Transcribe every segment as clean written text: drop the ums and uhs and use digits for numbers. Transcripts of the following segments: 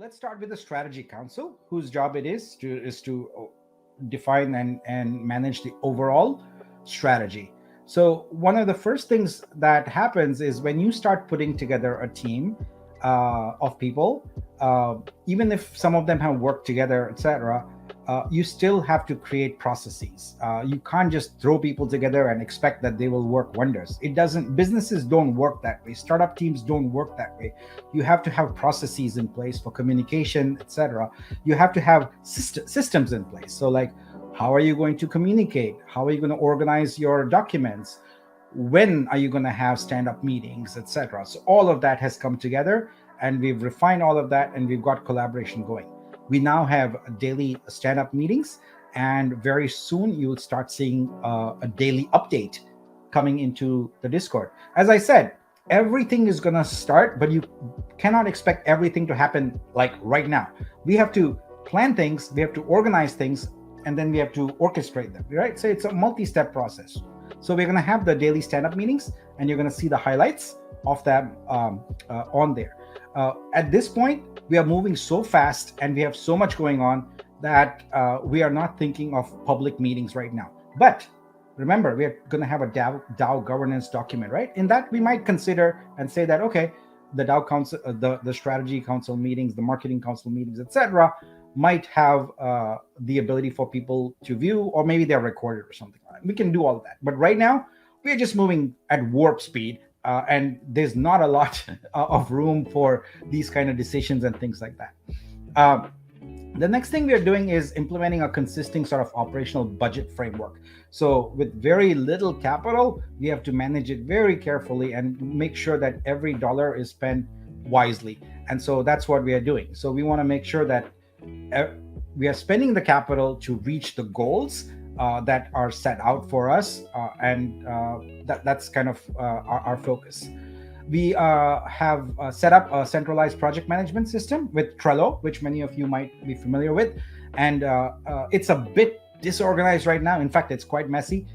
let's start with the strategy council, whose job it is to define and manage the overall strategy. So one of the first things that happens is when you start putting together a team of people, even if some of them have worked together, etc., you still have to create processes. You can't just throw people together and expect that they will work wonders. It doesn't. Businesses don't work that way. Startup teams don't work that way. You have to have processes in place for communication, etc. You have to have systems in place. So, like, how are you going to communicate? How are you going to organize your documents? When are you going to have stand-up meetings, etc.? So all of that has come together, and we've refined all of that, and we've got collaboration going. We now have daily stand-up meetings, and very soon you will start seeing a daily update coming into the Discord. As I said, everything is going to start, but you cannot expect everything to happen like right now. We have to plan things, we have to organize things, and then we have to orchestrate them, right? So it's a multi-step process. So we're going to have the daily stand-up meetings, and you're going to see the highlights of them on there. At this point, we are moving so fast and we have so much going on that we are not thinking of public meetings right now. But remember, we are going to have a DAO governance document, right? In that, we might consider and say that, okay, the DAO council, the strategy council meetings, the marketing council meetings, etc., might have the ability for people to view, or maybe they're recorded or something like that. We can do all of that. But right now, we are just moving at warp speed. And there's not a lot of room for these kind of decisions and things like that. The next thing we are doing is implementing a consistent sort of operational budget framework. So with very little capital, we have to manage it very carefully and make sure that every dollar is spent wisely. And so that's what we are doing. So we want to make sure that we are spending the capital to reach the goals that are set out for us, and that's kind of our focus. We have set up a centralized project management system with Trello, which many of you might be familiar with, and it's a bit disorganized right now. In fact, it's quite messy.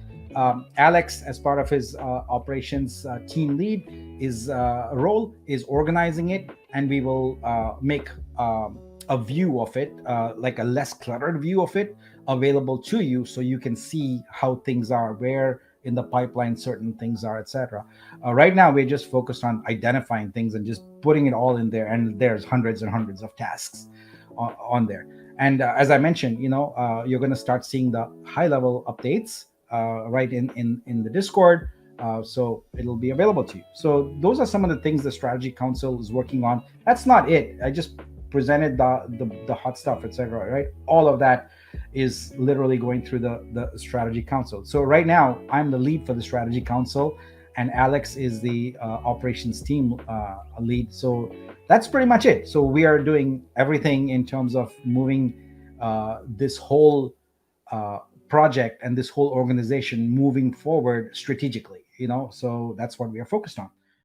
Alex, as part of his operations team lead, is role is organizing it, and we will make a view of it, like a less cluttered view of it, available to you, so you can see how things are, where in the pipeline certain things are, etc. Right now, we're just focused on identifying things and just putting it all in there, and there's hundreds and hundreds of tasks on there. And as I mentioned, you're going to start seeing the high-level updates right in the Discord, so it'll be available to you. So those are some of the things the Strategy Council is working on. That's not it. I just presented the hot stuff, etc. Right? All of that is literally going through the Strategy Council. So right now, I'm the lead for the Strategy Council, and Alex is the operations team lead. So that's pretty much it. So we are doing everything in terms of moving this whole project and this whole organization moving forward strategically. So that's what we are focused on.